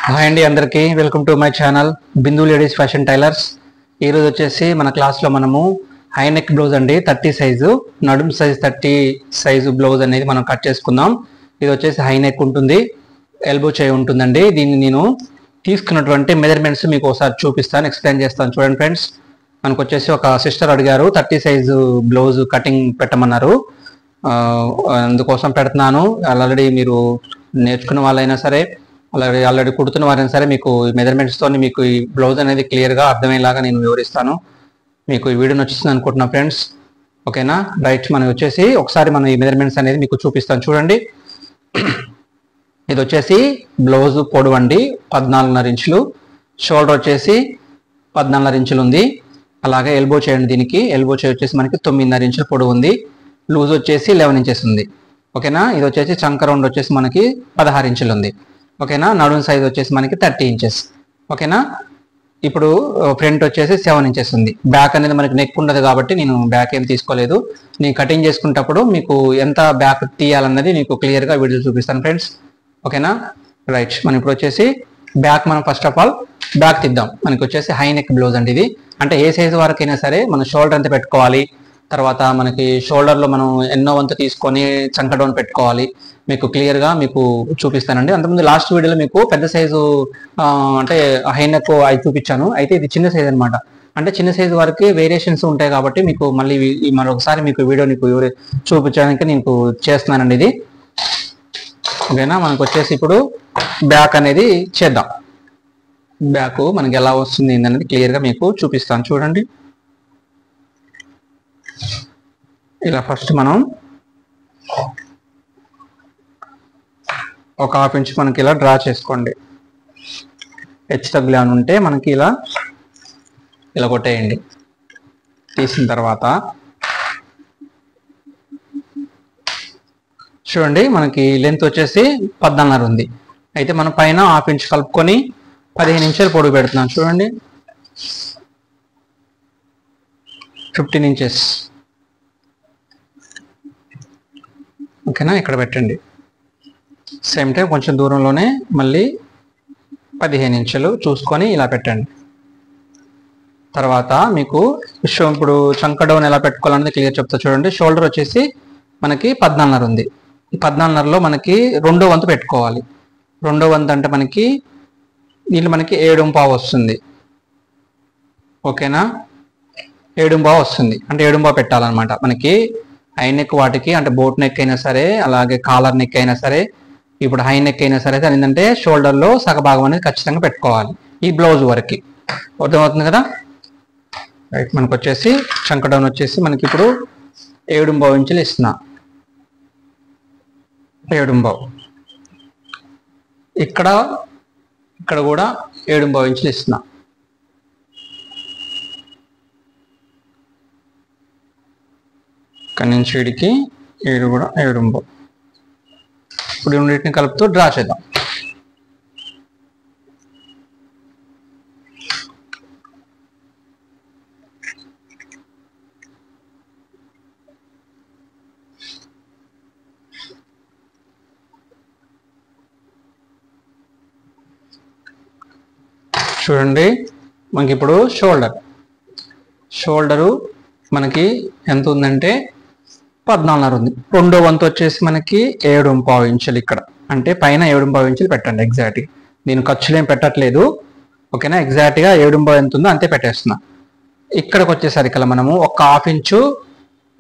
Hi అండి అందరికీ welcome to my channel Bindu ladies fashion tailors. ఈరోజు వచ్చేసి మన క్లాస్లో మనము హై నెక్ బ్లౌజ్ అండి 30 సైజు నడుము సైజ్ 30 సైజు బ్లౌజ్ అనేది మనం కట్ చేసుకుందాం. ఇది వచ్చేసి హై నెక్ ఉంటుంది, ఎల్బో చేయి ఉంటుందండి. దీన్ని నేను తీసుకున్నటువంటి మెజర్మెంట్స్ మీకు ఒకసారి చూపిస్తాను, ఎక్స్ప్లెయిన్ చేస్తాను. చూడండి ఫ్రెండ్స్, మనకు వచ్చేసి ఒక సిస్టర్ అడిగారు 30 సైజు బ్లౌజ్ కటింగ్ పెట్టమన్నారు. అందుకోసం పెడుతున్నాను. ఆల్రెడీ మీరు నేర్చుకున్న వాళ్ళైనా సరే, అలాగే ఆల్రెడీ కుడుతున్న వారైనా సరే, మీకు మెజర్మెంట్స్తో మీకు ఈ బ్లౌజ్ అనేది క్లియర్గా అర్థమయ్యేలాగా నేను వివరిస్తాను. మీకు ఈ వీడియో నచ్చుతుంది అనుకుంటున్నా ఫ్రెండ్స్. ఓకేనా, రైట్. మనం వచ్చేసి ఒకసారి మనం ఈ మెజర్మెంట్స్ అనేది మీకు చూపిస్తాను. చూడండి, ఇది వచ్చేసి బ్లౌజ్ పొడవు అండి 14.5 ఇంచులు, షోల్డర్ వచ్చేసి 14.5 ఇంచులు ఉంది. అలాగే ఎల్బో చేయండి, దీనికి ఎల్బో చేయి వచ్చేసి మనకి 9.5 ఇంచుల పొడవు ఉంది. లూజ్ వచ్చేసి 11 ఇంచెస్ ఉంది. ఓకేనా, ఇది వచ్చేసి చంక రౌండ్ వచ్చేసి మనకి 16 ఇంచులు ఉంది. ఓకేనా, నడుము సైజ్ వచ్చేసి మనకి 30 ఇంచెస్. ఓకేనా, ఇప్పుడు ఫ్రంట్ వచ్చేసి 7 ఇంచెస్ ఉంది. బ్యాక్ అనేది మనకి నెక్ ఉండదు కాబట్టి నేను బ్యాక్ ఏం తీసుకోలేదు. నేను కటింగ్ చేసుకునేటప్పుడు మీకు ఎంత బ్యాక్ తీయాలన్నది మీకు క్లియర్గా వీడియో చూపిస్తాను ఫ్రెండ్స్. ఓకేనా, రైట్. మనం ఇప్పుడు వచ్చేసి బ్యాక్ మనం ఫస్ట్ ఆఫ్ ఆల్ బ్యాక్ తీద్దాం. మనకి వచ్చేసి హై నెక్ బ్లౌజ్ అండి ఇది. అంటే ఏ సైజు వరకైనా సరే మనం షోల్డర్ ఎంత పెట్టుకోవాలి, తర్వాత మనకి షోల్డర్లో మనం ఎన్నో వంతు తీసుకొని చంక డౌన్ పెట్టుకోవాలి, మీకు క్లియర్గా మీకు చూపిస్తానండి. అంతకుముందు లాస్ట్ వీడియోలో మీకు పెద్ద సైజు అంటే హై నెక్ అవి చూపించాను. అయితే ఇది చిన్న సైజ్ అనమాట. అంటే చిన్న సైజు వరకు వేరియేషన్స్ ఉంటాయి కాబట్టి మీకు మళ్ళీ మరొకసారి మీకు వీడియో నీకు చూపించడానికి నేను చేస్తున్నానండి ఇది. ఓకేనా, మనకు వచ్చేసి ఇప్పుడు బ్యాక్ అనేది చేద్దాం. బ్యాక్ మనకి ఎలా వస్తుంది అనేది క్లియర్గా మీకు చూపిస్తాను. చూడండి, ఇలా ఫస్ట్ మనం ఒక ½ ఇంచ్ మనకి ఇలా డ్రా చేసుకోండి. హెచ్ తగ్గులు అని ఉంటే మనకి ఇలా కొట్టేయండి. తీసిన తర్వాత చూడండి, మనకి లెంత్ వచ్చేసి 14.5 ఉంది. అయితే మనం పైన ½ ఇంచ్ కలుపుకొని 15 ఇంచులు పొడవు పెడుతున్నాం. చూడండి, 15 ఇంచెస్. ఓకేనా, ఇక్కడ పెట్టండి. సేమ్ టైం కొంచెం దూరంలోనే మళ్ళీ 15 ఇంచులు చూసుకొని ఇలా పెట్టండి. తర్వాత మీకు ఇప్పుడు చంక డౌన్ ఎలా పెట్టుకోవాలనేది క్లియర్ చెప్తా. చూడండి, షోల్డర్ వచ్చేసి మనకి 14.5 ఉంది. ఈ 14.5లో మనకి 2వ వంతు పెట్టుకోవాలి. 2వ వంతు అంటే మనకి దీంట్లో మనకి 7.5 వస్తుంది. ఓకేనా, 7.5 వస్తుంది. అంటే 7.5 పెట్టాలన్నమాట. మనకి హై నెక్ వాటికి అంటే బోట్ నెక్ అయినా సరే, అలాగే కాలర్ నెక్ అయినా సరే, ఇప్పుడు హై నెక్ అయినా సరే ఏంటంటే షోల్డర్లో సగభాగం అనేది ఖచ్చితంగా పెట్టుకోవాలి ఈ బ్లౌజ్ వరకు. అర్థమవుతుంది కదా. రైట్, మనకు వచ్చేసి చంక డౌన్ వచ్చేసి మనకి ఇప్పుడు 7.5 ఇంచులు ఇస్తున్నా. 7.5. ఇక్కడ కూడా 7.5 ఇంచులు ఇస్తున్నా. ఇక్కడ నుంచి వీడికి 7 కూడా 7.5. ఇప్పుడు రెండింటిని కలుపుతూ డ్రా చేద్దాం. చూడండి, మనకి ఇప్పుడు షోల్డరు మనకి ఎంత ఉందంటే 14.5 ఉంది. 2వ వంతు వచ్చేసి మనకి 7.5 ఇంచులు. ఇక్కడ అంటే పైన 7.5 ఇంచులు పెట్టండి ఎగ్జాక్ట్గా. నేను ఖర్చులు ఏం పెట్టట్లేదు. ఓకేనా, ఎగ్జాక్ట్గా 7.5 ఎంత ఉందో అంతే పెట్టేస్తున్నా. ఇక్కడికి వచ్చేసరికి మనము ఒక ½ ఇంచు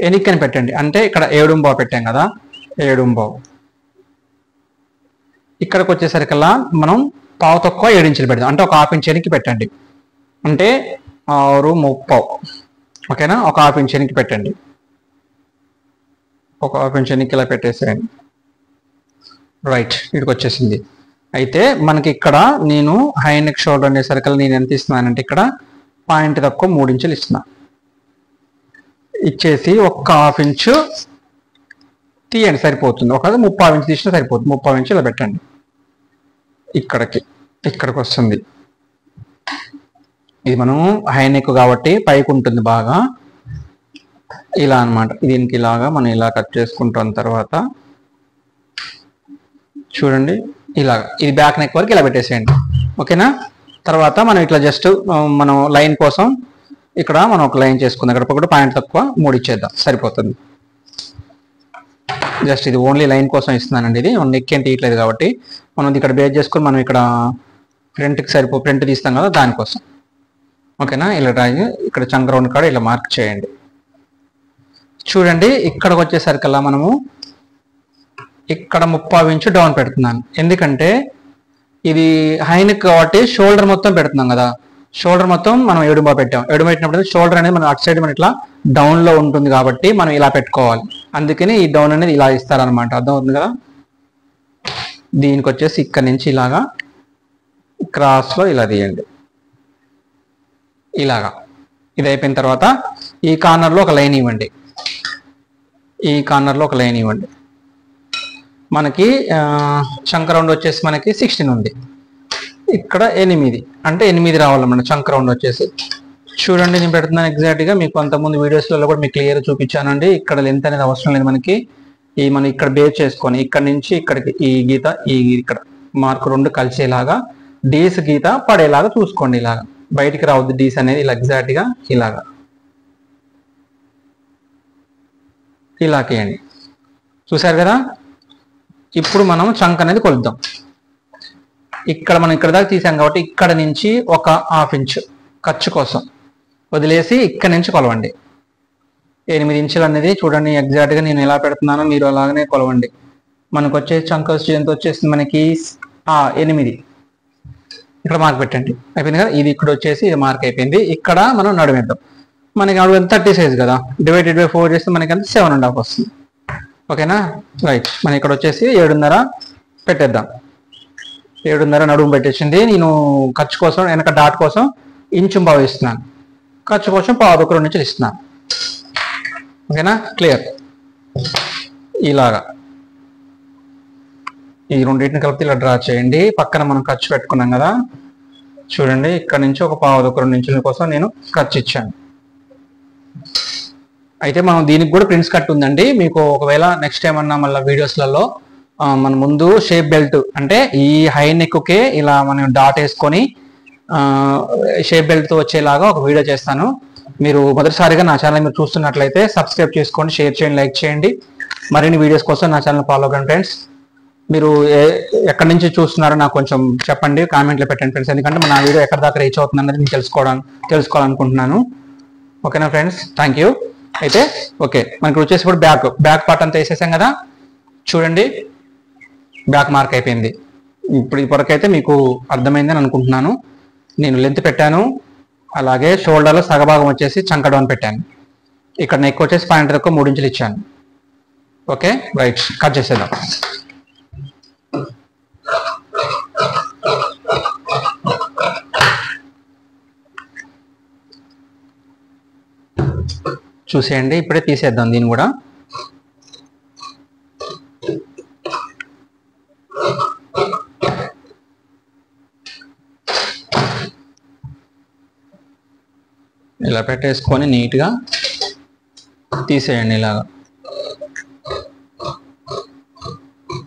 ఎనిక్కని పెట్టండి. అంటే ఇక్కడ 7.5 పెట్టాం కదా, 7.5. ఇక్కడికి వచ్చేసరికల్లా మనం పావు తక్కువ 7 ఇంచులు పెడదాం. అంటే ఒక ½ ఇంచ్ ఎనికి పెట్టండి. అంటే 6.30. ఓకేనా, ఒక ½ ఇంచ్ ఎనికి పెట్టండి. ఒక ½ ఇంచ్ ఎనికి ఇలా పెట్టేసేయండి. రైట్, ఇక్కడికి వచ్చేసింది. అయితే మనకి ఇక్కడ నేను హై నెక్ షోల్డర్ అనేసరికి నేను ఎంత ఇస్తున్నానంటే ఇక్కడ పాయింట్ తక్కువ 3 ఇంచులు ఇస్తున్నా. ఇచ్చేసి ఒక ½ ఇంచు తీయండి, సరిపోతుంది. ఒక 30 ఇంచు తీసినా సరిపోతుంది. 30 ఇంచు ఇలా పెట్టండి. ఇక్కడికి వస్తుంది. ఇది మనం హై నెక్ కాబట్టి పైకి ఉంటుంది బాగా, ఇలా అన్నమాట. దీనికి ఇలాగా మనం ఇలా కట్ చేసుకుంటాం. తర్వాత చూడండి, ఇలాగా ఇది బ్యాక్ నెక్ వరకు ఇలా పెట్టేసేయండి. ఓకేనా. తర్వాత మనం ఇట్లా జస్ట్ మనం లైన్ కోసం ఇక్కడ మనం ఒక లైన్ చేసుకుందాం. ఇక్కడ ఒకటి పాయింట్ తక్కువ 3 ఇచ్చేద్దాం, సరిపోతుంది. జస్ట్ ఇది ఓన్లీ లైన్ కోసం ఇస్తున్నానండి. ఇది నెక్ ఏం తీయట్లేదు కాబట్టి మనం ఇక్కడ బేస్ చేసుకొని మనం ఇక్కడ ఫ్రంట్కి ఫ్రంట్ తీస్తాం కదా, దానికోసం. ఓకేనా. ఇలా డ్రాయింగ్ ఇక్కడ చంక రౌండ్ కాడ ఇలా మార్క్ చేయండి. చూడండి ఇక్కడికి వచ్చేసరికల్లా మనము ఇక్కడ 30 ఇంచు డౌన్ పెడుతున్నాను. ఎందుకంటే ఇది హైనెక్ కాబట్టి షోల్డర్ మొత్తం పెడుతున్నాం కదా. షోల్డర్ మొత్తం మనం ఎడుమ పెట్టాం. ఎడుమ పెట్టినప్పుడు షోల్డర్ అనేది మనం అటు సైడ్ మన ఇట్లా డౌన్ లో ఉంటుంది కాబట్టి మనం ఇలా పెట్టుకోవాలి. అందుకని ఈ డౌన్ అనేది ఇలా ఇస్తారనమాట. అర్థం అవుతుంది కదా. దీనికి వచ్చేసి ఇక్కడ నుంచి ఇలాగా క్రాస్ లో ఇలా తీయండి. ఇలాగా ఇది అయిపోయిన తర్వాత ఈ కార్నర్ లో ఒక లైన్ ఇవ్వండి. ఈ కార్నర్ లో ఒక లైన్ ఇవ్వండి. మనకి చంక రౌండ్ వచ్చేసి మనకి 16 ఉంది. ఇక్కడ 8 అంటే 8 రావాలన్నమాట చంక రౌండ్ వచ్చేసి. చూడండి నేను పెడుతున్నాను ఎగ్జాక్ట్గా. మీకు అంతకుముందు వీడియోస్లలో కూడా మీకు క్లియర్ చూపించానండి. ఇక్కడ లెంత్ అనేది అవసరం లేదు మనకి. మనం ఇక్కడ బేస్ చేసుకొని ఇక్కడ నుంచి ఇక్కడికి ఈ గీత ఇక్కడ మార్క్ 2 కలిసేలాగా డీస్ గీత పడేలాగా చూసుకోండి. ఇలాగా బయటికి రావద్దు డీస్ అనేది. ఇలా ఎగ్జాక్ట్గా ఇలాగా ఇలా చేయండి. చూసారు కదా. ఇప్పుడు మనం చంక్ అనేది కొలుద్దాం. ఇక్కడ మనం ఇక్కడ దాకా తీసాం కాబట్టి ఇక్కడ నుంచి ఒక 1/2 ఇంచ్ ఖర్చు కోసం వదిలేసి ఇక్కడ నుంచి కొలవండి. 8 ఇంచులు అనేది చూడండి ఎగ్జాక్ట్గా నేను ఎలా పెడుతున్నానో మీరు అలాగనే కొలవండి. మనకు వచ్చే చంక్ ఎంత వచ్చేసింది మనకి 8. ఇక్కడ మార్క్ పెట్టండి. అయిపోయింది కదా. ఇది ఇక్కడ వచ్చేసి ఇది మార్క్ అయిపోయింది. ఇక్కడ మనం నడుమేద్దాం. మనకి నడుము 30 సైజ్ కదా, డివైడెడ్ బై 4 చేస్తే మనకి అంత 7.5 వస్తుంది. ఓకేనా. రైట్. మనం ఇక్కడ వచ్చేసి 7.5 పెట్టేద్దాం. 7.5 నడుము పెట్టేసింది. నేను ఖర్చు కోసం వెనక డాట్ కోసం ఇంచు భావిస్తున్నాను. ఖర్చు కోసం 1.5 ఇంచులు ఇస్తున్నాను. ఓకేనా. క్లియర్. ఇలాగా ఈ రెండింటిని కలిపి ఇలా డ్రా చేయండి. పక్కన మనం ఖర్చు పెట్టుకున్నాం కదా. చూడండి ఇక్కడ నుంచి ఒక 1.5 ఇంచుల కోసం నేను ఖర్చు ఇచ్చాను. అయితే మనం దీనికి కూడా ప్రిన్స్ కట్ ఉందండి. మీకు ఒకవేళ నెక్స్ట్ టైం అన్నా మళ్ళీ వీడియోస్లలో మన ముందు షేప్ బెల్ట్ అంటే ఈ హై నెక్కే ఇలా మనం డాట్ వేసుకొని షేప్ బెల్ట్తో వచ్చేలాగా ఒక వీడియో చేస్తాను. మీరు మొదటిసారిగా నా ఛానల్ మీరు చూస్తున్నట్లయితే సబ్స్క్రైబ్ చేసుకోండి, షేర్ చేయండి, లైక్ చేయండి. మరిన్ని వీడియోస్ కోసం నా ఛానల్ ఫాలో అవ్వండి ఫ్రెండ్స్. మీరు ఎక్కడి నుంచి చూస్తున్నారో నాకు కొంచెం చెప్పండి, కామెంట్లో పెట్టండి ఫ్రెండ్స్. ఎందుకంటే మన వీడియో ఎక్కడి దాకా రీచ్ అవుతుంది అన్నది నేను తెలుసుకోవాలనుకుంటున్నాను. ఓకేనా ఫ్రెండ్స్. Thank you. అయితే ఓకే, మనకి వచ్చేసి ఇప్పుడు బ్యాక్ పార్ట్ అంతా వేసేసాం కదా. చూడండి బ్యాక్ మార్క్ అయిపోయింది. ఇప్పుడు ఇప్పటికైతే మీకు అర్థమైందని అనుకుంటున్నాను. నేను లెంత్ పెట్టాను, అలాగే షోల్డర్లో సగభాగం వచ్చేసి చంక డౌన్ పెట్టాను. ఇక్కడ నెక్ వచ్చేసి పాయింట్ తక్కువ 3 ఇంచులు ఇచ్చాను. Okay right. కట్ చేసేద్దాం. చూసేయండి. ఇప్పుడే తీసేద్దాం దీన్ని కూడా. ఇలా పెట్టేసుకొని నీట్గా తీసేయండి. ఇలాగా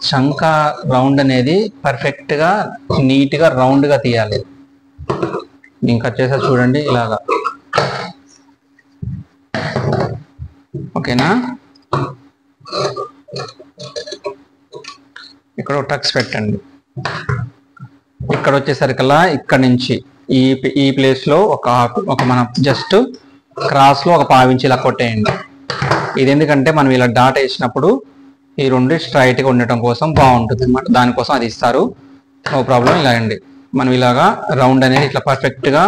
చంక రౌండ్ అనేది పర్ఫెక్ట్గా నీట్గా రౌండ్గా తీయాలి. నేను కట్ చేసా చూడండి ఇలాగా. ఓకేనా. ఇక్కడ టక్స్ పెట్టండి. ఇక్కడ వచ్చేసరికల్లా ఇక్కడ నుంచి ఈ ప్లేస్లో ఒక మనం జస్ట్ క్రాస్లో ఒక 1/2 ఇంచ్ ఇలా కొట్టేయండి. ఇది ఎందుకంటే మనం ఇలా డాట్ వేసినప్పుడు ఈ రెండు స్ట్రైట్గా ఉండటం కోసం బాగుంటుంది అన్నమాట. దానికోసం అది ఇస్తారు. No problem. ఇలా అండి మనం ఇలాగా రౌండ్ అనేది ఇట్లా పర్ఫెక్ట్గా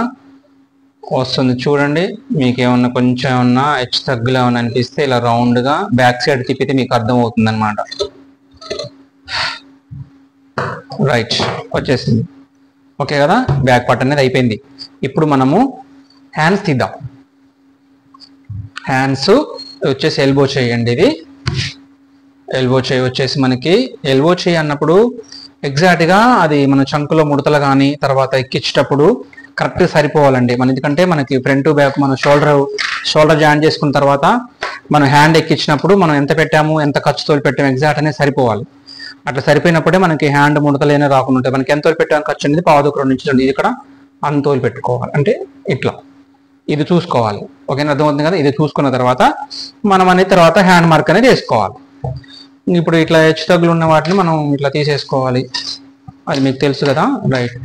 వస్తుంది. చూడండి మీకు ఏమన్నా కొంచెం ఏమన్నా హెచ్చు తగ్గులు ఏమన్నా అనిపిస్తే ఇలా రౌండ్గా బ్యాక్ సైడ్ తిప్పితే మీకు అర్థం అవుతుంది అనమాట. రైట్ వచ్చేసింది. ఓకే కదా. బ్యాక్ పార్ట్ అనేది అయిపోయింది. ఇప్పుడు మనము హ్యాండ్స్ తీద్దాం. హ్యాండ్స్ వచ్చేసి ఎల్బో చేయండి. ఇది ఎల్బో చేయి వచ్చేసి మనకి ఎల్బో చేయి అన్నప్పుడు ఎగ్జాక్ట్గా అది మన చంకులో ముడతలు కానీ తర్వాత ఎక్కించేటప్పుడు కరెక్ట్గా సరిపోవాలండి. మన ఎందుకంటే మనకి ఫ్రంట్ బ్యాక్ మన షోల్డర్ జాయిన్ చేసుకున్న తర్వాత మనం హ్యాండ్ ఎక్కించినప్పుడు మనం ఎంత పెట్టాము ఎంత ఖర్చుతో పెట్టాము ఎగ్జాక్ట్ అనేది సరిపోవాలి. అట్లా సరిపోయినప్పుడే మనకి హ్యాండ్ ముడతలేనే రాకుండా ఉంటాయి. మనకి ఎంత పెట్టాను ఖర్చు అనేది పావు 2 నుంచి ఇది ఇక్కడ అంతోలు పెట్టుకోవాలి. అంటే ఇట్లా ఇది చూసుకోవాలి. ఓకేనా, అర్థమవుతుంది కదా. ఇది చూసుకున్న తర్వాత మనం అనేది తర్వాత హ్యాండ్ మార్క్ అనేది వేసుకోవాలి. ఇప్పుడు ఇట్లా హెచ్చు తగ్గులు ఉన్న వాటిని మనం ఇట్లా తీసేసుకోవాలి. అది మీకు తెలుసు కదా, రైట్.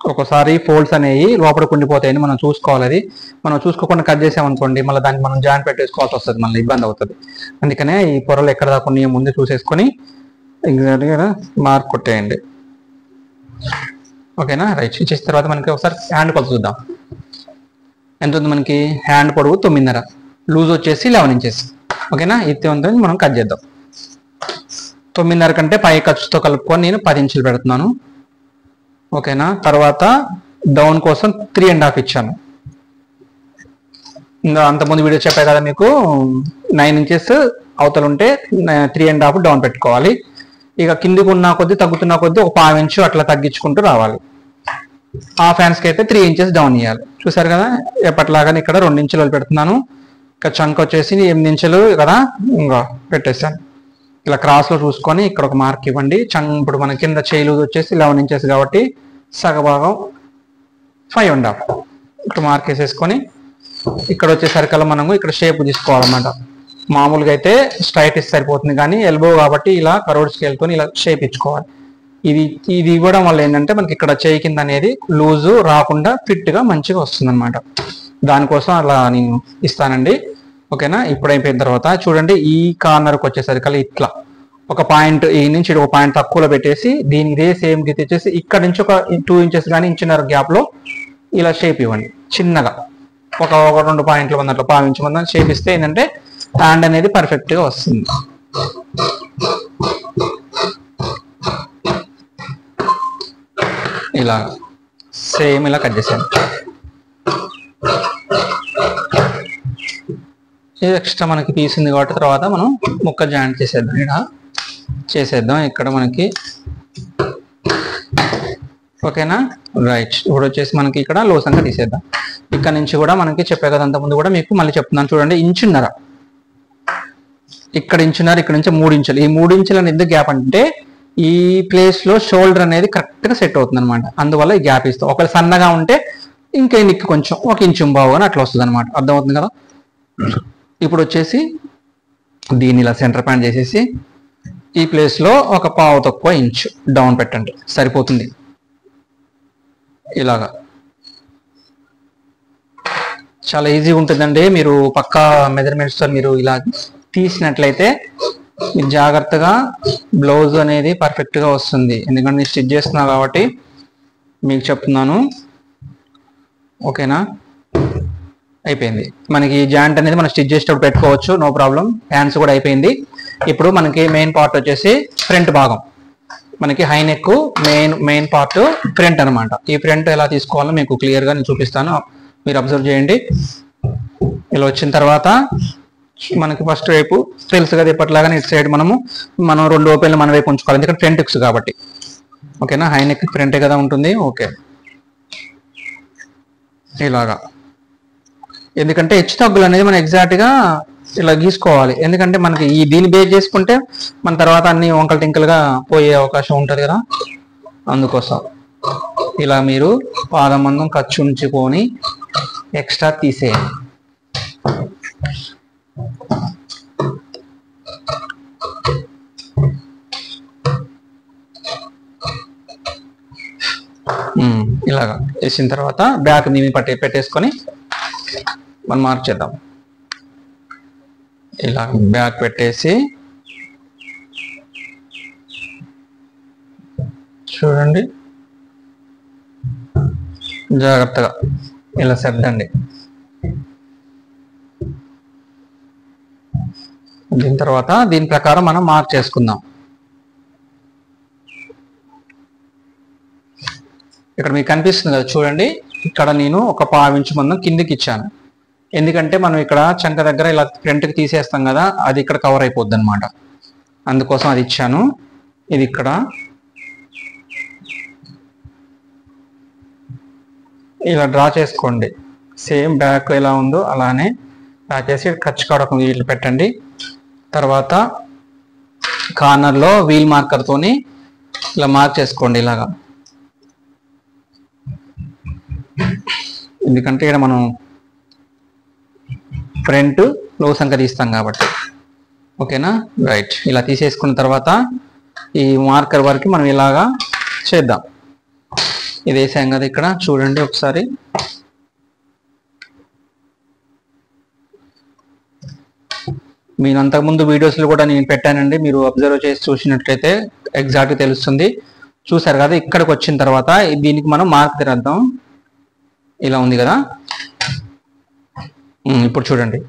ఒక్కోసారి ఫోల్డ్స్ అనేవి లోపలికి ఉండిపోతాయని మనం చూసుకోవాలి. అది మనం చూసుకోకుండా కట్ చేసామనుకోండి, మళ్ళీ దానికి మనం జాయింట్ పెట్టేసుకోవాల్సి వస్తుంది, మళ్ళీ ఇబ్బంది అవుతుంది. అందుకనే ఈ పొరలు ఎక్కడ దాకా ఉన్నాయో ముందే చూసేసుకొని ఎగ్జాక్ట్గా మార్క్ కొట్టేయండి. ఓకేనా, రైట్. చేసిన తర్వాత మనకి ఒకసారి హ్యాండ్ కొలత చూద్దాం. ఎంత ఉంది మనకి? హ్యాండ్ పొడవు 9.5, లూజ్ వచ్చేసి 11 ఇంచెస్. ఓకేనా, ఇది ఉంటుంది. మనం కట్ చేద్దాం. 9.5 కంటే పై ఖర్చుతో కలుపుకొని నేను 10 ఇంచులు పెడుతున్నాను. ఓకేనా, తర్వాత డౌన్ కోసం 3.5 ఇచ్చాను. ఇంకా అంతకుముందు వీడియో చెప్పా కదా మీకు, 9 ఇంచెస్ అవతల ఉంటే 3.5 డౌన్ పెట్టుకోవాలి. ఇక కిందికి ఉన్న కొద్దీ తగ్గుతున్న కొద్దీ ఒక 1/2 ఇంచు అట్లా తగ్గించుకుంటూ రావాలి. హాఫ్ హ్యాండ్స్కి అయితే 3 ఇంచెస్ డౌన్ ఇవ్వాలి. చూసారు కదా, ఎప్పటిలాగానే ఇక్కడ 2 ఇంచులు పెడుతున్నాను. ఇక చంక్ వచ్చేసి 8 ఇంచులు కదా, ఇంకా పెట్టేస్తాను. ఇలా క్రాస్లో చూసుకొని ఇక్కడ ఒక మార్క్ ఇవ్వండి. ఇప్పుడు మన కింద చేయి లూజ్ వచ్చేసి 11 ఇంచెస్ కాబట్టి సగభాగం 5.5 ఇక్కడ మార్క్ వేసేసుకొని ఇక్కడ వచ్చేసరికల్లా మనము ఇక్కడ షేప్ తీసుకోవాలన్నమాట. మామూలుగా అయితే స్ట్రైట్ ఇస్తే సరిపోతుంది, కానీ ఎల్బో కాబట్టి ఇలా కరోడ్ స్కేల్తో ఇలా షేప్ ఇచ్చుకోవాలి. ఇది ఇవ్వడం వల్ల ఏంటంటే మనకి ఇక్కడ చేయి కింద అనేది లూజు రాకుండా ఫిట్గా మంచిగా వస్తుంది అనమాట. దానికోసం అలా నేను ఇస్తానండి. ఓకేనా, ఇప్పుడు అయిపోయిన తర్వాత చూడండి, ఈ కార్నర్కి వచ్చేసరికి ఇట్లా ఒక పాయింట్, ఈ నుంచి ఒక పాయింట్ తక్కువలో పెట్టేసి దీనికి ఇదే సేమ్ గీత వచ్చేసి ఇక్కడ నుంచి ఒక 2 ఇంచెస్ కానీ ఇంచున్నర గ్యాప్లో ఇలా షేప్ ఇవ్వండి. చిన్నగా ఒక 2 పాయింట్లు అన్నట్లు 1/2 ఇంచు మంది షేప్ ఇస్తే ఏంటంటే హ్యాండ్ అనేది పర్ఫెక్ట్గా వస్తుంది. ఇలా సేమ్ ఇలా కట్ చేసాను. ఇది ఎక్స్ట్రా మనకి పీస్ ఉంది కాబట్టి తర్వాత మనం ముక్క జాయింట్ చేసేద్దాం. ఇక్కడ మనకి ఓకేనా, రైట్. ఇప్పుడు వచ్చేసి మనకి ఇక్కడ లో సంఖ్య తీసేద్దాం. ఇక్కడ నుంచి కూడా మనకి చెప్పే కదా అంతకుముందు కూడా మీకు మళ్ళీ చెప్తున్నాను చూడండి, ఇంచున్నర ఇక్కడ ఇంచున్నర, ఇక్కడ నుంచి 3 ఇంచులు. ఈ 3 ఇంచులు అనేది ఎందుకు గ్యాప్ అంటే ఈ ప్లేస్ లో షోల్డర్ అనేది కరెక్ట్ గా సెట్ అవుతుంది అనమాట. అందువల్ల ఈ గ్యాప్ ఇస్తాం. ఒకవేళ సన్నగా ఉంటే ఇంకా నిక్కి కొంచెం 1 ఇంచు బావుగానే అట్లా వస్తుంది అనమాట. అర్థమవుతుంది కదా. ఇప్పుడు వచ్చేసి దీన్ని ఇలా సెంటర్ పాయింట్ చేసేసి ఈ ప్లేస్ లో ఒక పావు తక్కువ ఇంచు డౌన్ పెట్టండి, సరిపోతుంది. ఇలాగా చాలా ఈజీగా ఉంటుందండి. మీరు పక్కా మెజర్మెంట్స్ తో మీరు ఇలా తీసినట్లయితే మీరు జాగ్రత్తగా బ్లౌజ్ అనేది పర్ఫెక్ట్ గా వస్తుంది. ఎందుకంటే నేను స్టిచ్ చేస్తున్నా కాబట్టి మీకు చెప్తున్నాను. ఓకేనా, అయిపోయింది. మనకి జాయింట్ అనేది మనం స్టిచ్ చేసేటప్పుడు పెట్టుకోవచ్చు, నో ప్రాబ్లం. హ్యాండ్స్ కూడా అయిపోయింది. ఇప్పుడు మనకి మెయిన్ పార్ట్ వచ్చేసి ఫ్రంట్ భాగం. మనకి high neck main part front అనమాట. ఈ ఫ్రంట్ ఎలా తీసుకోవాలో మీకు క్లియర్గా నేను చూపిస్తాను, మీరు అబ్జర్వ్ చేయండి. ఇలా వచ్చిన తర్వాత మనకి ఫస్ట్ వైపు తెలుసు కదా ఎప్పటిలాగా ఇటు సైడ్ మనం 2 ఓపెన్లు మన వైపు ఉంచుకోవాలి, ఎందుకంటే ఫ్రంట్ ఎక్స్ కాబట్టి. ఓకేనా, హై నెక్ ఫ్రంటే కదా ఉంటుంది. ఓకే, ఇలాగా. ఎందుకంటే హెచ్చు తగ్గులు అనేది మనం ఎగ్జాక్ట్గా ఇలా గీసుకోవాలి. ఎందుకంటే మనకి దీన్ని బేస్ చేసుకుంటే మన తర్వాత అన్ని వంకలు టింకలుగా పోయే అవకాశం ఉంటుంది కదా, అందుకోసం ఇలా మీరు పాదం మందం ఖర్చు ఉంచుకొని ఎక్స్ట్రా తీసేయండి. ఇలాగా వేసిన తర్వాత బ్యాక్ దీన్ని పెట్టేసుకొని మనం మార్క్ చేద్దాం. ఇలా బ్యాక్ పెట్టేసి చూడండి, జాగ్రత్తగా ఇలా సర్దండి. దీని తర్వాత దీని ప్రకారం మనం మార్క్ చేసుకుందాం. ఇక్కడ మీకు కనిపిస్తుంది కదా చూడండి, ఇక్కడ నేను ఒక 1/2 ఇంచు మందం కిందికి ఇచ్చాను. ఎందుకంటే మనం ఇక్కడ చంక దగ్గర ఇలా ఫ్రంట్కి తీసేస్తాం కదా, అది ఇక్కడ కవర్ అయిపోద్ది అనమాట. అందుకోసం అది ఇచ్చాను. ఇది ఇక్కడ ఇలా డ్రా చేసుకోండి. సేమ్ బ్యాక్ ఎలా ఉందో అలానే ఇలా చేసి ఖర్చు కాడ ఒక వీల్ పెట్టండి. తర్వాత కార్నర్లో వీల్ మార్కర్తోని ఇలా మార్క్ చేసుకోండి ఇలాగా. ఎందుకంటే ఇక్కడ మనం ఫ్రంట్ బ్లౌజ్ సంఖ్య తీస్తాం కాబట్టి. ఓకేనా, రైట్. ఇలా తీసేసుకున్న తర్వాత ఈ మార్కర్ వరకు మనం ఇలాగా చేద్దాం. ఇది వేసాం కదా ఇక్కడ, చూడండి ఒకసారి. మీరు అంతకుముందు వీడియోస్లో కూడా నేను పెట్టానండి, మీరు అబ్జర్వ్ చేసి చూసినట్లయితే ఎగ్జాక్ట్గా తెలుస్తుంది. చూసారు కదా, ఇక్కడికి వచ్చిన తర్వాత దీనికి మనం మార్క్ తిరద్దాం. ఇలా ఉంది కదా. ఇప్పుడు చూడండి,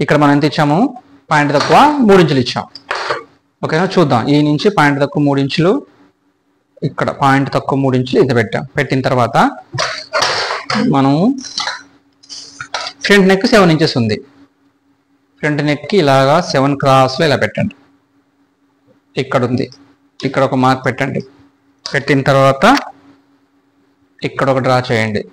ఇక్కడ మనం ఎంత ఇచ్చాము, పాయింట్ తక్కువ 3 ఇంచులు ఇచ్చాం. ఓకేనా, చూద్దాం. ఈ నుంచి పాయింట్ తక్కువ 3 ఇంచులు, ఇక్కడ పాయింట్ తక్కువ 3 ఇంచులు ఇది పెట్టాం. పెట్టిన తర్వాత మనం ఫ్రంట్ నెక్ 7 ఇంచెస్ ఉంది. ఫ్రంట్ నెక్కి ఇలాగా 7 క్రాస్లో ఇలా పెట్టండి. ఇక్కడ ఉంది, ఇక్కడ ఒక మార్క్ పెట్టండి. పెట్టిన తర్వాత ఇక్కడ ఒక డ్రా చేయండి.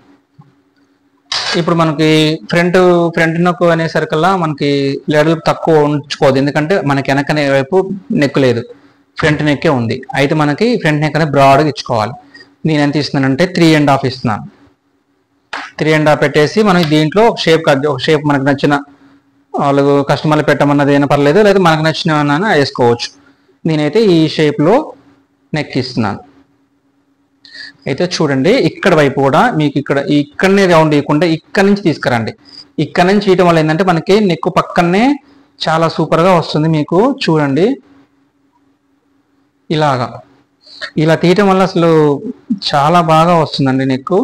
ఇప్పుడు మనకి ఫ్రంట్ నెక్ అనేసరికల్లా మనకి లెడల్ తక్కువ ఉంచుకోదు, ఎందుకంటే మనకి వెనకనే వైపు నెక్ లేదు, ఫ్రంట్ నెక్కే ఉంది. అయితే మనకి ఫ్రంట్ నెక్ అనేది బ్రాడ్గా ఇచ్చుకోవాలి. నేను ఎంత ఇస్తున్నానంటే 3.5 ఇస్తున్నాను. 3.5 పెట్టేసి మనం దీంట్లో ఒక షేప్ మనకు నచ్చిన వాళ్ళు కస్టమర్లు పెట్టమన్నది అయినా పర్లేదు, లేదా మనకు నచ్చిన వేసుకోవచ్చు. నేనైతే ఈ షేప్లో నెక్ ఇస్తున్నాను. అయితే చూడండి, ఇక్కడ వైపు కూడా మీకు ఇక్కడనే రౌండ్ ఇవ్వకుండా ఇక్కడ నుంచి తీసుకురండి. ఇక్కడ నుంచి ఇయటం వల్ల ఏంటంటే మనకి నెక్ పక్కనే చాలా సూపర్గా వస్తుంది మీకు. చూడండి, ఇలా తీయటం వల్ల అసలు చాలా బాగా వస్తుందండి నెక్.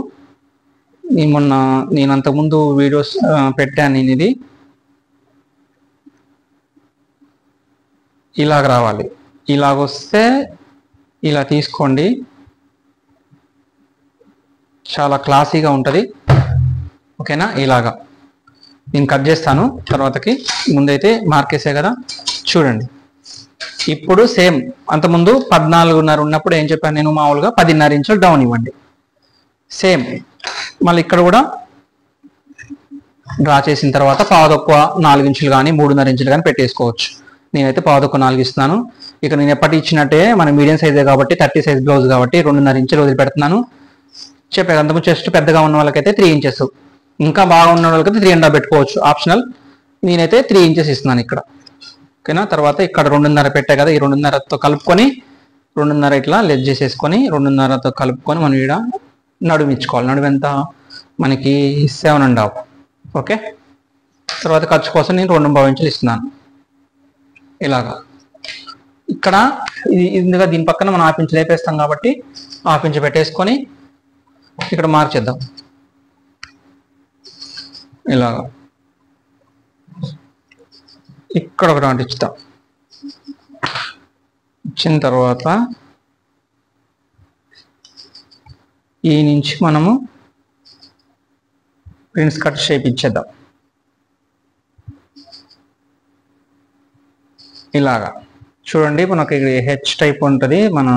నేను అంతకుముందు వీడియోస్ పెట్టాను. నేను ఇది ఇలాగ రావాలి. ఇలాగొస్తే ఇలా తీసుకోండి, చాలా క్లాసీగా ఉంటుంది. ఓకేనా, ఇలాగా నేను కట్ చేస్తాను తర్వాతకి. ముందైతే మార్కేసే కదా, చూడండి. ఇప్పుడు సేమ్ అంతకుముందు 14.5 ఉన్నప్పుడు ఏం చెప్పాను నేను, మామూలుగా 10.5 ఇంచులు డౌన్ ఇవ్వండి. సేమ్ మళ్ళీ ఇక్కడ కూడా డ్రా చేసిన తర్వాత పావుతక్కువ 4 ఇంచులు కానీ 3.5 ఇంచులు కానీ పెట్టేసుకోవచ్చు. నేనైతే పావుతక్కువ 4 ఇస్తున్నాను. ఇక నేను ఎప్పటి ఇచ్చినట్టే మన మీడియం సైజే కాబట్టి 30 సైజ్ బ్లౌజ్ కాబట్టి 2.5 ఇంచులు వదిలిపెడుతున్నాను. చెప్పాను అంతకుముందు. చెస్ట్ పెద్దగా ఉన్న వాళ్ళకైతే 3 ఇంచెస్, ఇంకా బాగా ఉన్న వాళ్ళకైతే 3.5 పెట్టుకోవచ్చు, ఆప్షనల్. నేనైతే 3 ఇంచెస్ ఇస్తున్నాను ఇక్కడ. ఓకేనా, తర్వాత ఇక్కడ 2.5 పెట్టా కదా, ఈ 2.5తో కలుపుకొని 2.5 ఇట్లా లెజ్ చేసేసుకొని 2.5తో కలుపుకొని మనం ఇక్కడ నడుము ఇచ్చుకోవాలి. నడుము ఎంత మనకి 7.5. ఓకే, తర్వాత ఖర్చు కోసం నేను 2.5 ఇంచులు ఇస్తున్నాను. ఇలాగా ఇక్కడ ఇందుగా దీని పక్కన మనం 1/2 ఇంచు లేపేస్తాం కాబట్టి 1/2 ఇంచు పెట్టేసుకొని ఇక్కడ మార్క్ చేద్దాం. ఇలాగా ఇక్కడ ఒక డాట్ ఇస్తాం. ఇచ్చిన తర్వాత ఈ నుంచి మనము ప్రిన్స్ కట్ షేప్ ఇచ్చేద్దాం. ఇలాగా చూడండి, మనకి హెచ్ టైప్ ఉంటుంది, మన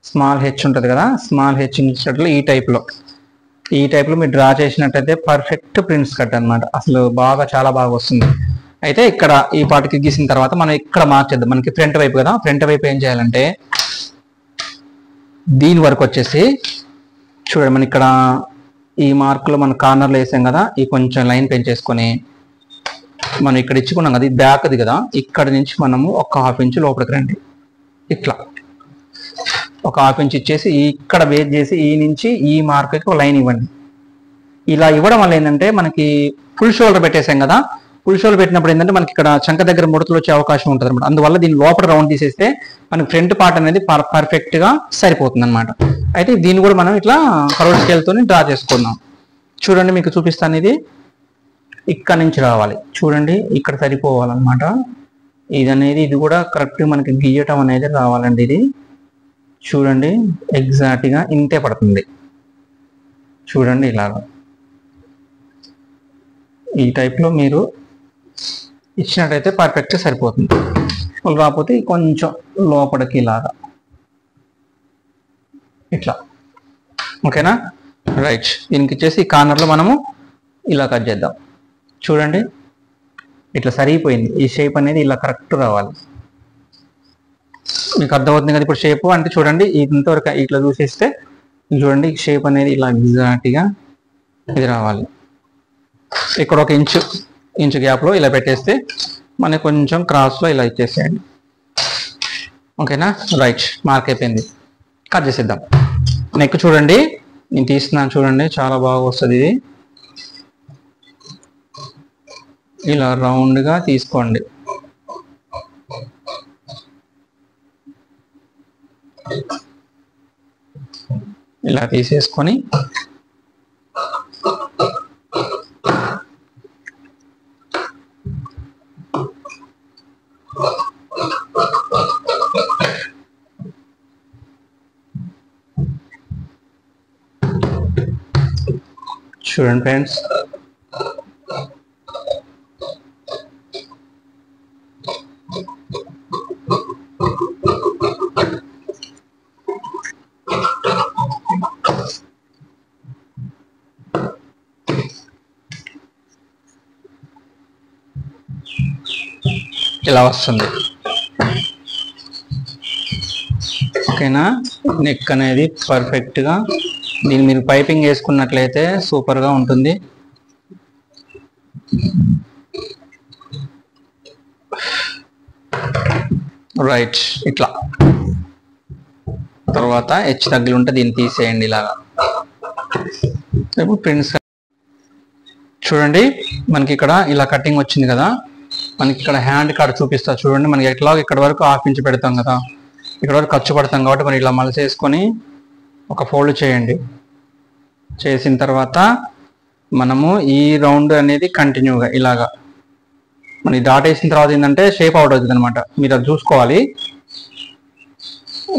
స్మాల్ హెచ్ ఉంటుంది కదా, స్మాల్ హెచ్ ఇచ్చినట్లు ఈ టైప్లో మీరు డ్రా చేసినట్టయితే పర్ఫెక్ట్ ప్రిన్స్ కట్ అనమాట. అసలు చాలా బాగా వస్తుంది. అయితే ఇక్కడ ఈ పాటికి గీసిన తర్వాత మనం ఇక్కడ మార్క్ చేద్దాం. మనకి ఫ్రంట్ వైపు కదా, ఫ్రంట్ వైపు ఏం చేయాలంటే దీని వరకు వచ్చేసి చూడండి, మనం ఇక్కడ ఈ మార్కులో మన కార్నర్లో వేసాం కదా, ఈ కొంచెం లైన్ పెంచేసుకొని మనం ఇక్కడ ఇచ్చుకున్నాం కదా, ఇది బ్యాక్ది కదా, ఇక్కడ నుంచి మనము ఒక 1/2 ఇంచు లోపలికి రండి. ఇట్లా ఒక 1/2 ఇంచు ఇచ్చేసి ఇక్కడ బేస్ చేసి ఈ నుంచి ఈ మార్క్కి ఒక లైన్ ఇవ్వండి. ఇలా ఇవ్వడం వల్ల ఏంటంటే మనకి ఫుల్ షోల్డర్ పెట్టేసాం కదా, ఫుల్ షోల్డర్ పెట్టినప్పుడు ఏంటంటే మనకి ఇక్కడ చంక దగ్గర ముడతలు వచ్చే అవకాశం ఉంటుంది అనమాట. అందువల్ల దీని లోపల రౌండ్ తీసేస్తే మనకి ఫ్రంట్ పార్ట్ అనేది పర్ఫెక్ట్గా సరిపోతుంది అనమాట. అయితే దీన్ని కూడా మనం ఇట్లా కర్వ్ స్కేల్తో డ్రా చేసుకుందాం. చూడండి, మీకు చూపిస్తాను. ఇది ఇక్కడ నుంచి రావాలి. చూడండి, ఇక్కడ సరిపోవాలన్నమాట. ఇది కూడా కరెక్ట్ మనకి గీయటం అనేది రావాలండి. ఇది చూడండి, ఎగ్జాక్ట్గా ఇంతే పడుతుంది. చూడండి, ఇలాగా ఈ టైప్లో మీరు ఇచ్చినట్టయితే పర్ఫెక్ట్గా సరిపోతుంది. కాకపోతే కొంచెం లోపలికి ఇలాగా ఇట్లా. ఓకేనా, రైట్. దీనికి ఇచ్చేసి ఈ కార్నర్లో మనము ఇలా కట్ చేద్దాం. చూడండి, ఇట్లా సరిగిపోయింది. ఈ షేప్ అనేది ఇలా కరెక్ట్ రావాలి. మీకు అర్థమవుతుంది కదా ఇప్పుడు షేప్ అంటే చూడండి, ఇంతవరకు ఇట్లా చూసేస్తే చూడండి షేప్ అనేది ఇలా ఎగ్జాక్ట్గా ఇది రావాలి. ఇక్కడ ఒక ఇంచు గ్యాప్లో ఇలా పెట్టేస్తే మనకి కొంచెం క్రాస్లో ఇలా ఇచ్చేసేయండి. ఓకేనా, రైట్, మార్క్ అయిపోయింది. కట్ చేసేద్దాం. నెక్ చూడండి, నేను తీస్తున్నాను చూడండి, చాలా బాగా వస్తుంది ఇది. ఇలా రౌండ్గా తీసుకోండి. ఇలా తీసేసుకొని చూడండి ఫ్రెండ్స్, ఇలా వస్తుంది. ఓకేనా, నెక్ అనేది పర్ఫెక్ట్గా దీన్ని మీరు పైపింగ్ వేసుకున్నట్లయితే సూపర్గా ఉంటుంది. రైట్, ఇట్లా తర్వాత హెచ్ తగ్గులు ఉంటే దీన్ని తీసేయండి ఇలాగా. ఇప్పుడు ప్రింట్స్ చూడండి, మనకి ఇక్కడ ఇలా కటింగ్ వచ్చింది కదా, మనకి ఇక్కడ హ్యాండ్ కార్డ్ చూపిస్తా చూడండి. మనకి ఎట్లా ఇక్కడ వరకు హాఫ్ ఇంచ్ పెడతాం కదా, ఇక్కడ వరకు ఖర్చు పడతాం కాబట్టి మనం ఇలా మలసేసుకొని ఒక ఫోల్డ్ చేయండి. చేసిన తర్వాత మనము ఈ రౌండ్ అనేది కంటిన్యూగా ఇలాగా మనకి డాట్ వేసిన తర్వాత ఏంటంటే షేప్ అవుట్ అవుతుంది అనమాట. మీరు అది చూసుకోవాలి.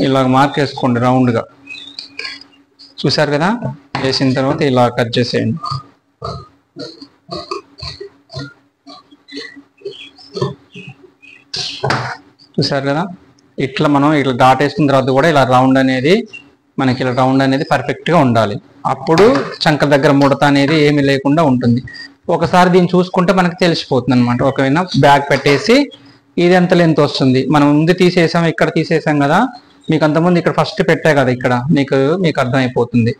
ఇలాగ మార్క్ వేసుకోండి రౌండ్గా. చూసారు కదా, వేసిన తర్వాత ఇలా కట్ చేసేయండి. చూసారు కదా, ఇట్లా మనం ఇట్లా డాట్ వేసుకున్న తర్వాత కూడా ఇలా రౌండ్ అనేది మనకి ఇలా రౌండ్ అనేది పర్ఫెక్ట్గా ఉండాలి. అప్పుడు చంక దగ్గర ముడత అనేది ఏమీ లేకుండా ఉంటుంది. ఒకసారి దీన్ని చూసుకుంటే మనకి తెలిసిపోతుంది అనమాట. ఒకవేళ బ్యాగ్ పెట్టేసి ఇది ఎంత లెంత్ వస్తుంది, మనం ముందు తీసేసాం, ఇక్కడ తీసేసాం కదా, మీకు అంతకుముందు ఇక్కడ ఫస్ట్ పెట్టా కదా, ఇక్కడ మీకు అర్థమైపోతుంది.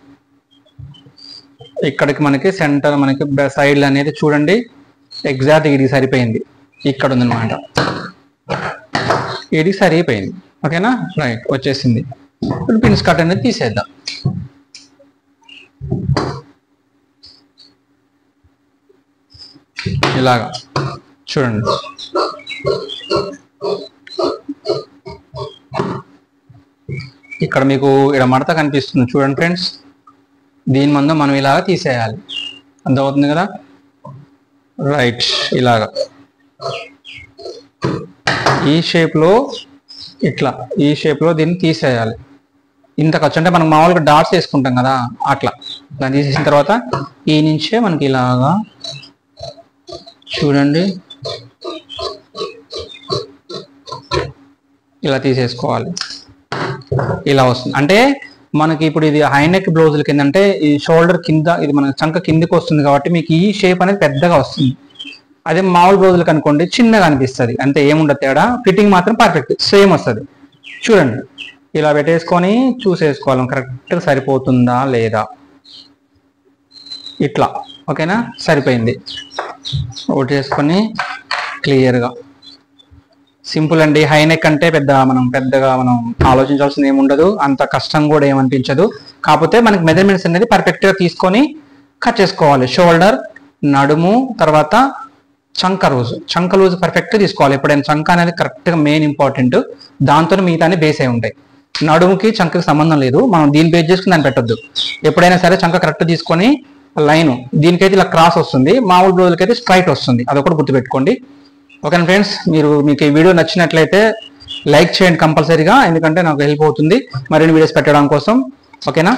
ఇక్కడికి మనకి సెంటర్ మనకి సైడ్ అనేది చూడండి ఎగ్జాక్ట్ ఇది సరిపోయింది, ఇక్కడ ఉందన్నమాట, ఇది సరిపోయింది. ఓకేనా, రైట్, వచ్చేసింది. ఇప్పుడు పిన్స్ కట్ అనేది తీసేద్దాం. ఇలాగా చూడండి. ఇక్కడ మీకు ఇక్కడ మడత కనిపిస్తుంది చూడండి ఫ్రెండ్స్, దీని ముందు మనం ఇలాగా తీసేయాలి. అర్థమవుతుంది కదా, రైట్, ఇలాగా ఈ షేప్లో ఇట్లా ఈ షేప్లో దీన్ని తీసేయాలి. ఇంత ఖర్చు అంటే మనం మామూలుగా డాట్స్ వేసుకుంటాం కదా, అట్లా దాన్ని తీసేసిన తర్వాత ఈ నుంచే మనకి ఇలాగా చూడండి ఇలా తీసేసుకోవాలి. ఇలా వస్తుంది. అంటే మనకి ఇప్పుడు ఇది హై నెక్ బ్లౌజులకి ఏంటంటే ఈ షోల్డర్ కింద ఇది మన చంక కిందకి వస్తుంది కాబట్టి మీకు ఈ షేప్ అనేది పెద్దగా వస్తుంది. అదే మామూలు బ్లౌజులకు అనుకోండి చిన్నగా అనిపిస్తుంది, అంతే, ఏముండదు తేడా. ఫిట్టింగ్ మాత్రం పర్ఫెక్ట్ సేమ్ వస్తుంది. చూడండి, ఇలా పెట్టేసుకొని చూసేసుకోవాలి కరెక్ట్గా సరిపోతుందా లేదా. ఇట్లా ఓకేనా, సరిపోయింది. ఒకటి చేసుకొని క్లియర్గా సింపుల్ అండి. హై నెక్ అంటే పెద్దగా మనం ఆలోచించాల్సింది ఏముండదు, అంత కష్టం కూడా ఏమనిపించదు. కాకపోతే మనకి మెజర్మెంట్స్ అనేది పర్ఫెక్ట్గా తీసుకొని కట్ చేసుకోవాలి. షోల్డర్, నడుము, తర్వాత చంక లూజ్ పర్ఫెక్ట్గా తీసుకోవాలి. ఎప్పుడైనా చంక అనేది కరెక్ట్గా మెయిన్ ఇంపార్టెంట్, దాంతో మిగతానే బేస్ అయి ఉంటాయి. నడుముకి చంకకి సంబంధం లేదు, మనం దీన్ని బేస్ చేసుకుని దాన్ని పెట్టొద్దు. ఎప్పుడైనా సరే చంక కరెక్ట్ తీసుకొని లైన్ దీనికైతే ఇలా క్రాస్ వస్తుంది, మామూలు బ్లౌజులకైతే స్ట్రైట్ వస్తుంది, అదొకటి గుర్తుపెట్టుకోండి. ఓకేనా ఫ్రెండ్స్, మీకు ఈ వీడియో నచ్చినట్లయితే లైక్ చేయండి కంపల్సరీగా, ఎందుకంటే నాకు హెల్ప్ అవుతుంది మరిన్ని వీడియోస్ పెట్టడం కోసం. ఓకేనా,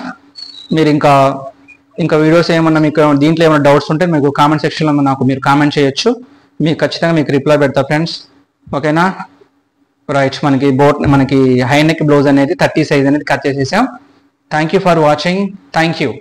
మీరు ఇంకా వీడియోస్ ఏమన్నా మీకు దీంట్లో ఏమైనా డౌట్స్ ఉంటే మీకు కామెంట్ సెక్షన్లో మీరు కామెంట్ చేయొచ్చు, మీకు ఖచ్చితంగా మీకు రిప్లై పెడతా ఫ్రెండ్స్. ఓకేనా, రైట్, మనకి హై నెక్ బ్లౌజ్ అనేది 30 సైజ్ అనేది కట్ చేసేసాం. Thank you for watching. Thank you.